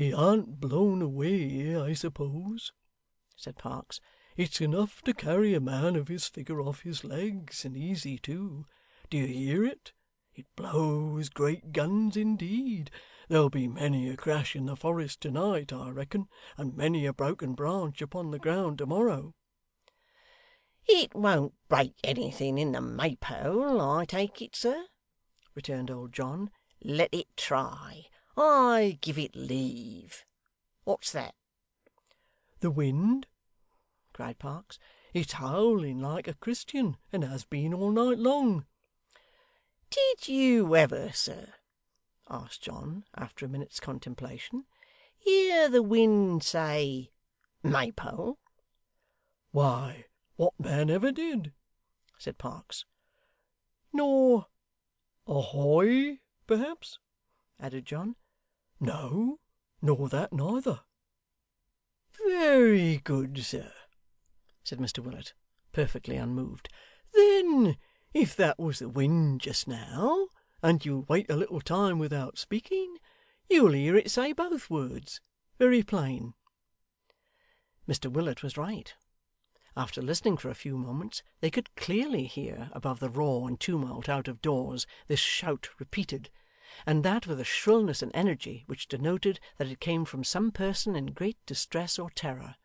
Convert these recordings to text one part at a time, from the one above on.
He aren't blown away, I suppose,' said Parkes. 'It's enough to carry a man of his figure off his legs, and easy too. Do you hear it? It blows great guns indeed. There'll be many a crash in the forest to night, I reckon, and many a broken branch upon the ground to morrow.' 'It won't break anything in the Maypole, I take it, sir,' returned old John. 'Let it try. I give it leave. What's that?' 'The wind,' cried Parkes. 'It's howling like a Christian, and has been all night long.' 'Did you ever, sir,' asked John, after a minute's contemplation, 'hear the wind say Maypole?' 'Why, what man ever did?' said Parkes. 'Nor ahoy, perhaps?' added John. 'No, nor that neither.' 'Very good, sir,' said Mr Willet, perfectly unmoved. 'Then, if that was the wind just now, and you'll wait a little time without speaking, you'll hear it say both words, very plain.' Mr Willet was right. After listening for a few moments, they could clearly hear, above the roar and tumult out of doors, this shout repeated, and that with a shrillness and energy which denoted that it came from some person in great distress or terror.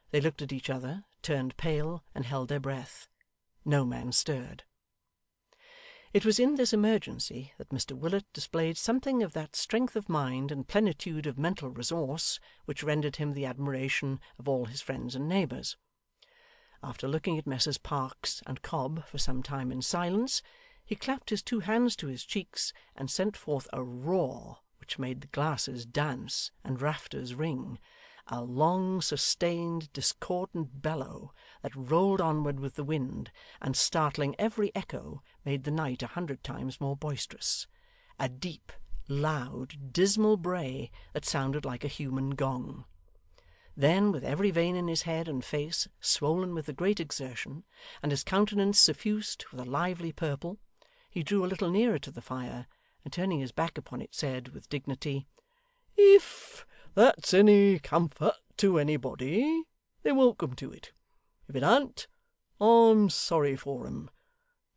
They looked at each other, turned pale, and held their breath. No man stirred. It was in this emergency that Mr Willet displayed something of that strength of mind and plenitude of mental resource which rendered him the admiration of all his friends and neighbours. After looking at Messrs Parkes and Cobb for some time in silence, he clapped his two hands to his cheeks, and sent forth a roar which made the glasses dance and rafters ring, a long sustained discordant bellow that rolled onward with the wind, and startling every echo, made the night 100 times more boisterous. A deep, loud, dismal bray that sounded like a human gong. Then, with every vein in his head and face swollen with the great exertion, and his countenance suffused with a lively purple, he drew a little nearer to the fire, and turning his back upon it, said, with dignity, 'If that's any comfort to anybody, they're welcome to it. If it an't, I'm sorry for 'em.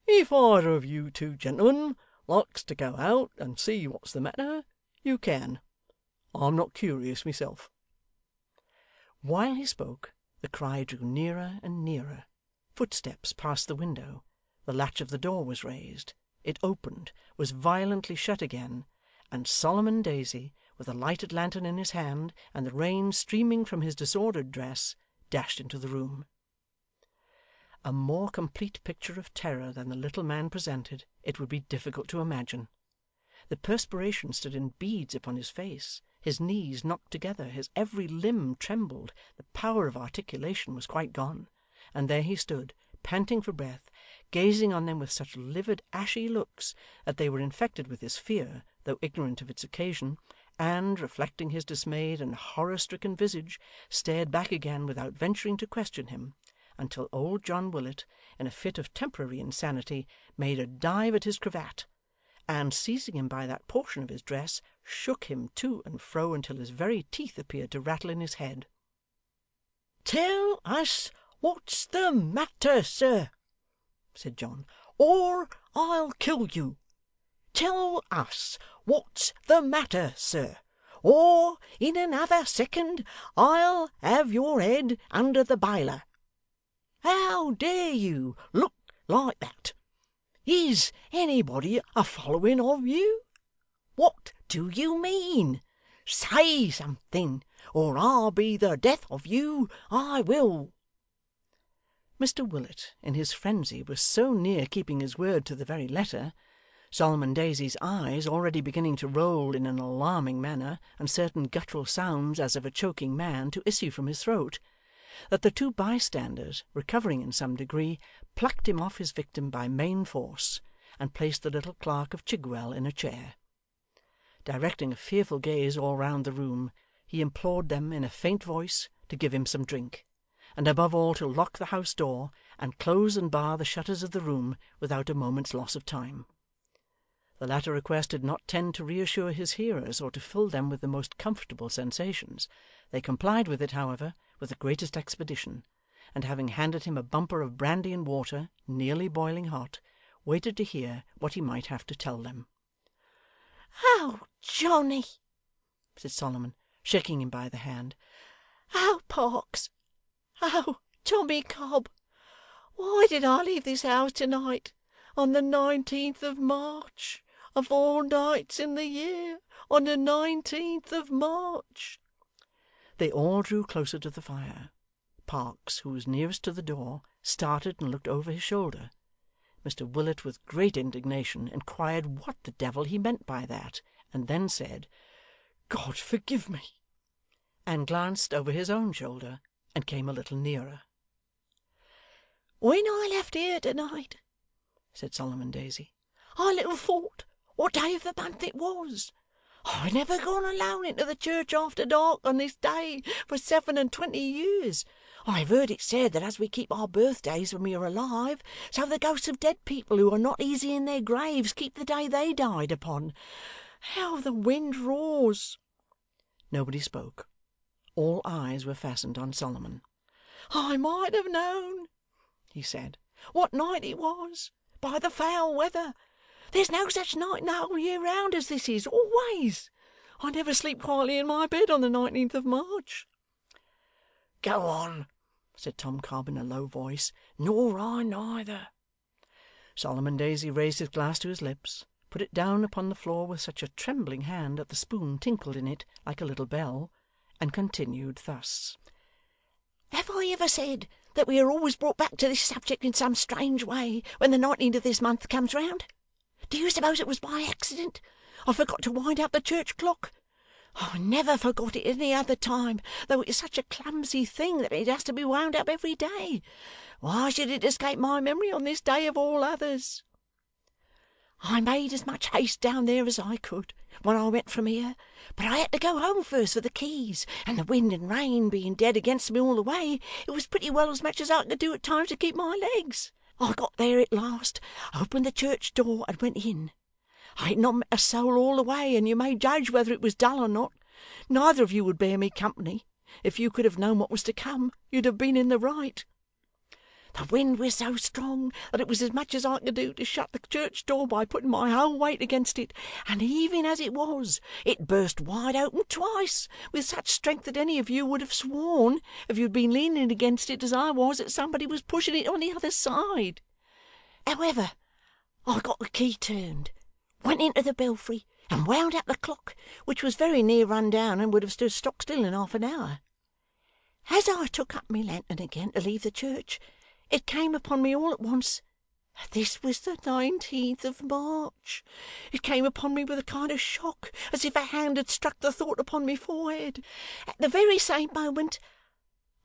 If either of you two gentlemen likes to go out and see what's the matter, you can. I'm not curious myself.' While he spoke, the cry drew nearer and nearer. Footsteps passed the window. The latch of the door was raised. It opened, was violently shut again, and Solomon Daisy, with a lighted lantern in his hand, and the rain streaming from his disordered dress, dashed into the room. A more complete picture of terror than the little man presented, it would be difficult to imagine. The perspiration stood in beads upon his face, his knees knocked together, his every limb trembled, the power of articulation was quite gone, and there he stood, panting for breath, gazing on them with such livid ashy looks that they were infected with his fear, though ignorant of its occasion, and, reflecting his dismayed and horror-stricken visage, stared back again without venturing to question him, until old John Willet, in a fit of temporary insanity, made a dive at his cravat, and, seizing him by that portion of his dress, shook him to and fro until his very teeth appeared to rattle in his head. 'Tell us what's the matter, sir,' said John, 'or I'll kill you. Tell us what's the matter, sir, or in another second I'll have your head under the biler. How dare you look like that? Is anybody a following of you? What do you mean? Say something, or I'll be the death of you, I will.' Mr Willet, in his frenzy, was so near keeping his word to the very letter, Solomon Daisy's eyes already beginning to roll in an alarming manner, and certain guttural sounds as of a choking man to issue from his throat, that the two bystanders, recovering in some degree, plucked him off his victim by main force, and placed the little clerk of Chigwell in a chair. Directing a fearful gaze all round the room, he implored them in a faint voice to give him some drink, and above all to lock the house door, and close and bar the shutters of the room without a moment's loss of time. The latter request did not tend to reassure his hearers, or to fill them with the most comfortable sensations. They complied with it, however, with the greatest expedition, and having handed him a bumper of brandy and water, nearly boiling hot, waited to hear what he might have to tell them. 'Oh, Johnny!' said Solomon, shaking him by the hand. 'Oh, Parkes! Oh, Tommy Cobb! Why did I leave this house to-night, on the 19th of March, of all nights in the year, on the 19th of March?' They all drew closer to the fire. Parkes, who was nearest to the door, started and looked over his shoulder. Mr Willet, with great indignation, inquired what the devil he meant by that, and then said, 'God forgive me!' and glanced over his own shoulder, and came a little nearer. 'When I left here to-night,' said Solomon Daisy, 'I little thought what day of the month it was. I never gone alone into the church after dark on this day for 27 years. I have heard it said that as we keep our birthdays when we are alive, so the ghosts of dead people who are not easy in their graves keep the day they died upon. How the wind roars!' Nobody spoke. All eyes were fastened on Solomon. 'I might have known,' he said, 'what night it was, by the foul weather. There's no such night in the whole year round as this is, always. I never sleep quietly in my bed on the 19th of March. 'Go on,' said Tom Cobb in a low voice. 'Nor I neither.' Solomon Daisy raised his glass to his lips, put it down upon the floor with such a trembling hand that the spoon tinkled in it like a little bell, and continued thus. 'Have I ever said that we are always brought back to this subject in some strange way when the 19th of this month comes round? Do you suppose it was by accident I forgot to wind up the church clock? I never forgot it any other time, though it is such a clumsy thing that it has to be wound up every day. Why should it escape my memory on this day of all others? I made as much haste down there as I could when I went from here, but I had to go home first for the keys, and the wind and rain being dead against me all the way, it was pretty well as much as I could do at times to keep my legs. I got there at last, opened the church door, and went in. I had not met a soul all the way, and you may judge whether it was dull or not. Neither of you would bear me company. If you could have known what was to come, you'd have been in the right. The wind was so strong that it was as much as I could do to shut the church door by putting my whole weight against it, and even as it was, it burst wide open twice, with such strength that any of you would have sworn, if you had been leaning against it as I was, that somebody was pushing it on the other side. However, I got the key turned, went into the belfry, and wound up the clock, which was very near run down and would have stood stock still in half an hour. As I took up my lantern again to leave the church, it came upon me all at once that this was the 19th of March. It came upon me with a kind of shock, as if a hand had struck the thought upon my forehead. At the very same moment,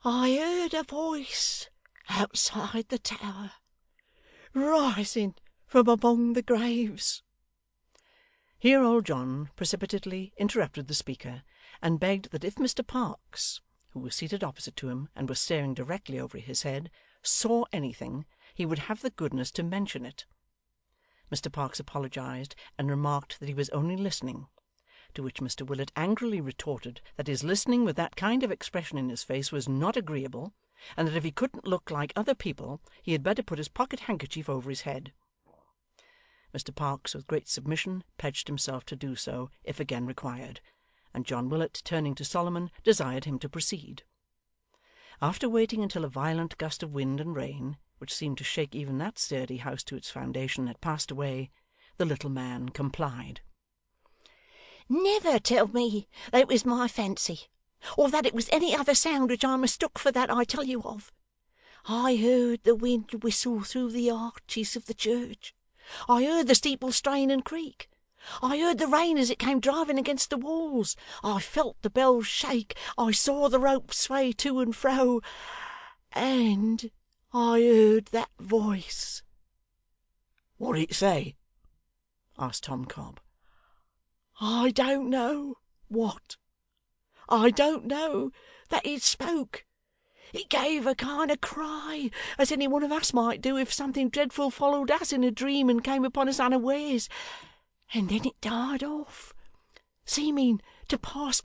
I heard a voice outside the tower, rising from among the graves. Here old John precipitately interrupted the speaker, and begged that if Mr Parkes, who was seated opposite to him and was staring directly over his head, saw anything, he would have the goodness to mention it. Mr Parkes apologized, and remarked that he was only listening, to which Mr Willet angrily retorted that his listening with that kind of expression in his face was not agreeable, and that if he couldn't look like other people, he had better put his pocket handkerchief over his head. Mr Parkes, with great submission, pledged himself to do so, if again required, and John Willet, turning to Solomon, desired him to proceed. After waiting until a violent gust of wind and rain, which seemed to shake even that sturdy house to its foundation, had passed away, the little man complied. 'Never tell me that it was my fancy, or that it was any other sound which I mistook for that I tell you of. I heard the wind whistle through the arches of the church. I heard the steeple strain and creak. I heard the rain as it came driving against the walls. I felt the bells shake. I saw the rope sway to and fro. And I heard that voice.' 'What did it say?' asked Tom Cobb. 'I don't know what. I don't know that it spoke. It gave a kind of cry, as any one of us might do if something dreadful followed us in a dream and came upon us unawares. and then it died off, seeming to pass